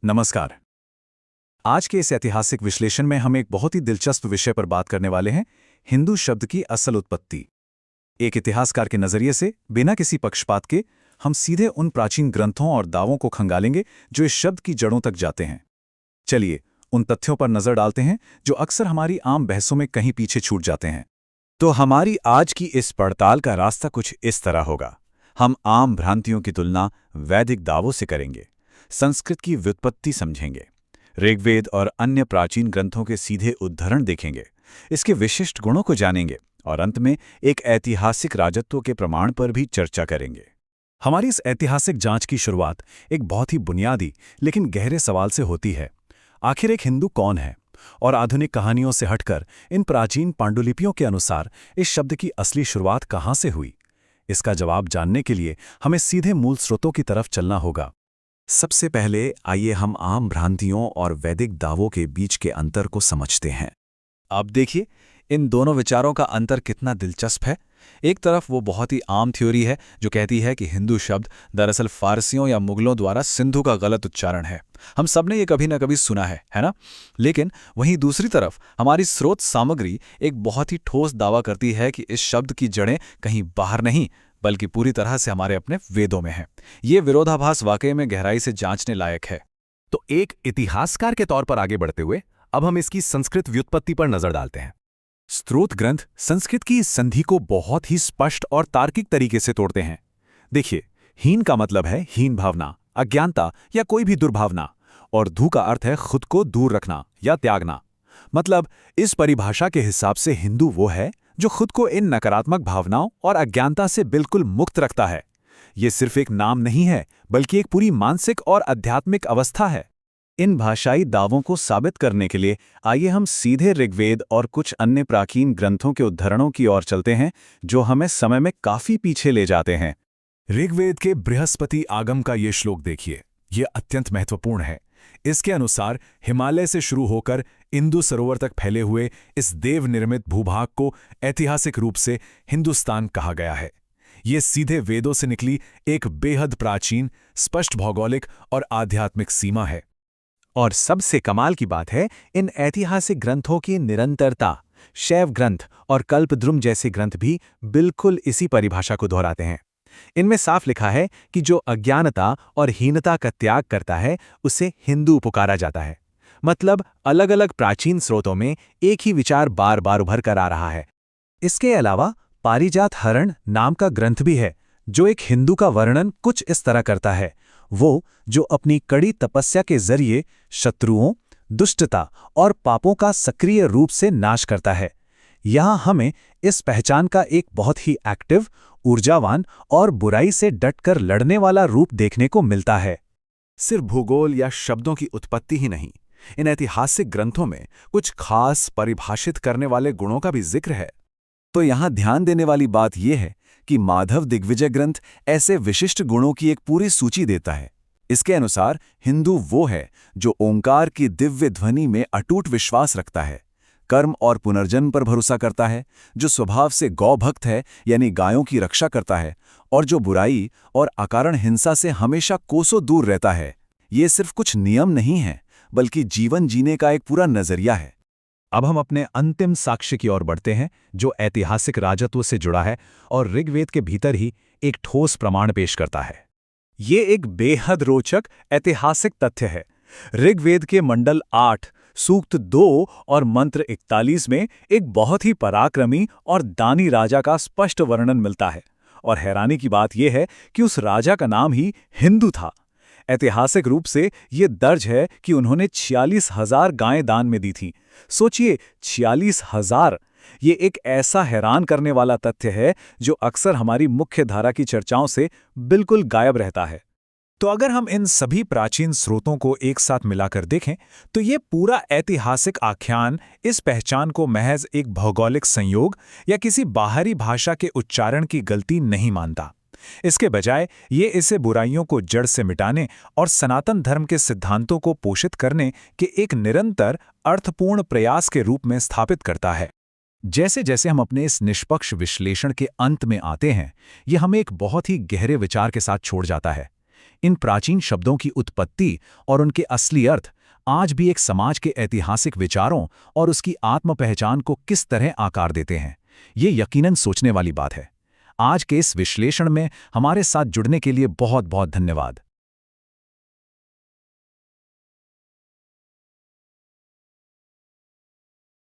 नमस्कार। आज के इस ऐतिहासिक विश्लेषण में हम एक बहुत ही दिलचस्प विषय पर बात करने वाले हैं, हिंदू शब्द की असल उत्पत्ति। एक इतिहासकार के नजरिए से, बिना किसी पक्षपात के, हम सीधे उन प्राचीन ग्रंथों और दावों को खंगालेंगे जो इस शब्द की जड़ों तक जाते हैं। चलिए, उन तथ्यों पर नजर डालते हैं जो अक्सर हमारी आम बहसों में कहीं पीछे छूट जाते हैं। तो हमारी आज की इस पड़ताल का रास्ता कुछ इस तरह होगा। हम आम भ्रांतियों की तुलना वैदिक दावों से करेंगे, संस्कृत की व्युत्पत्ति समझेंगे, ऋग्वेद और अन्य प्राचीन ग्रंथों के सीधे उद्धरण देखेंगे, इसके विशिष्ट गुणों को जानेंगे और अंत में एक ऐतिहासिक राजत्व के प्रमाण पर भी चर्चा करेंगे। हमारी इस ऐतिहासिक जांच की शुरुआत एक बहुत ही बुनियादी लेकिन गहरे सवाल से होती है। आखिर एक हिंदू कौन है? और आधुनिक कहानियों से हटकर इन प्राचीन पांडुलिपियों के अनुसार इस शब्द की असली शुरुआत कहाँ से हुई? इसका जवाब जानने के लिए हमें सीधे मूल स्रोतों की तरफ चलना होगा। सबसे पहले आइए हम आम भ्रांतियों और वैदिक दावों के बीच के अंतर को समझते हैं। अब देखिए, इन दोनों विचारों का अंतर कितना दिलचस्प है। एक तरफ वो बहुत ही आम थ्योरी है जो कहती है कि हिंदू शब्द दरअसल फारसियों या मुगलों द्वारा सिंधु का गलत उच्चारण है। हम सबने ये कभी ना कभी सुना है ना? लेकिन वहीं दूसरी तरफ हमारी स्रोत सामग्री एक बहुत ही ठोस दावा करती है कि इस शब्द की जड़ें कहीं बाहर नहीं बल्कि पूरी तरह से हमारे अपने वेदों में है। ये विरोधाभास वाकई में गहराई से जांचने लायक है। तो एक इतिहासकार के तौर पर आगे बढ़ते हुए अब हम इसकी संस्कृत व्युत्पत्ति पर नजर डालते हैं। स्रोत ग्रंथ संस्कृत की इस संधि को बहुत ही स्पष्ट और तार्किक तरीके से तोड़ते हैं। देखिए, हीन का मतलब है हीन भावना, अज्ञानता या कोई भी दुर्भावना, और धू का अर्थ है खुद को दूर रखना या त्यागना। मतलब इस परिभाषा के हिसाब से हिंदू वो है जो खुद को इन नकारात्मक भावनाओं और अज्ञानता से बिल्कुल मुक्त रखता है। ये सिर्फ एक नाम नहीं है बल्कि एक पूरी मानसिक और आध्यात्मिक अवस्था है। इन भाषाई दावों को साबित करने के लिए आइए हम सीधे ऋग्वेद और कुछ अन्य प्राचीन ग्रंथों के उद्धरणों की ओर चलते हैं जो हमें समय में काफी पीछे ले जाते हैं। ऋग्वेद के बृहस्पति आगम का ये श्लोक देखिए, ये अत्यंत महत्वपूर्ण है। इसके अनुसार हिमालय से शुरू होकर इंदु सरोवर तक फैले हुए इस देव निर्मित भूभाग को ऐतिहासिक रूप से हिंदुस्तान कहा गया है। ये सीधे वेदों से निकली एक बेहद प्राचीन, स्पष्ट भौगोलिक और आध्यात्मिक सीमा है। और सबसे कमाल की बात है इन ऐतिहासिक ग्रंथों की निरंतरता। शैव ग्रंथ और कल्पद्रुम जैसे ग्रंथ भी बिल्कुल इसी परिभाषा को दोहराते हैं। इनमें साफ लिखा है कि जो अज्ञानता और हीनता का त्याग करता है उसे हिंदू पुकारा जाता है। मतलब अलग अलग प्राचीन स्रोतों में एक ही विचार बार बार उभर कर आ रहा है। इसके अलावा पारिजात हरण नाम का ग्रंथ भी है जो एक हिंदू का वर्णन कुछ इस तरह करता है, वो जो अपनी कड़ी तपस्या के जरिए शत्रुओं, दुष्टता और पापों का सक्रिय रूप से नाश करता है। यहाँ हमें इस पहचान का एक बहुत ही एक्टिव, ऊर्जावान और बुराई से डटकर लड़ने वाला रूप देखने को मिलता है। सिर्फ भूगोल या शब्दों की उत्पत्ति ही नहीं, इन ऐतिहासिक ग्रंथों में कुछ खास परिभाषित करने वाले गुणों का भी जिक्र है। तो यहाँ ध्यान देने वाली बात यह है कि माधव दिग्विजय ग्रंथ ऐसे विशिष्ट गुणों की एक पूरी सूची देता है। इसके अनुसार हिंदू वो है जो ओंकार की दिव्य ध्वनि में अटूट विश्वास रखता है, कर्म और पुनर्जन्म पर भरोसा करता है, जो स्वभाव से गौभक्त है यानी गायों की रक्षा करता है, और जो बुराई और अकारण हिंसा से हमेशा कोसों दूर रहता है। ये सिर्फ कुछ नियम नहीं है बल्कि जीवन जीने का एक पूरा नजरिया है। अब हम अपने अंतिम साक्ष्य की ओर बढ़ते हैं जो ऐतिहासिक राजत्व से जुड़ा है और ऋग्वेद के भीतर ही एक ठोस प्रमाण पेश करता है। ये एक बेहद रोचक ऐतिहासिक तथ्य है। ऋग्वेद के मंडल 8, सूक्त 2 और मंत्र 41 में एक बहुत ही पराक्रमी और दानी राजा का स्पष्ट वर्णन मिलता है, और हैरानी की बात यह है कि उस राजा का नाम ही हिंदू था। ऐतिहासिक रूप से ये दर्ज है कि उन्होंने 46,000 गायें दान में दी थीं। सोचिए, 46,000! ये एक ऐसा हैरान करने वाला तथ्य है जो अक्सर हमारी मुख्य धारा की चर्चाओं से बिल्कुल गायब रहता है। तो अगर हम इन सभी प्राचीन स्रोतों को एक साथ मिलाकर देखें तो ये पूरा ऐतिहासिक आख्यान इस पहचान को महज एक भौगोलिक संयोग या किसी बाहरी भाषा के उच्चारण की गलती नहीं मानता। इसके बजाय ये इसे बुराइयों को जड़ से मिटाने और सनातन धर्म के सिद्धांतों को पोषित करने के एक निरंतर अर्थपूर्ण प्रयास के रूप में स्थापित करता है। जैसे जैसे हम अपने इस निष्पक्ष विश्लेषण के अंत में आते हैं, ये हमें एक बहुत ही गहरे विचार के साथ छोड़ जाता है। इन प्राचीन शब्दों की उत्पत्ति और उनके असली अर्थ आज भी एक समाज के ऐतिहासिक विचारों और उसकी आत्म पहचान को किस तरह आकार देते हैं, ये यकीनन सोचने वाली बात है। आज के इस विश्लेषण में हमारे साथ जुड़ने के लिए बहुत बहुत धन्यवाद।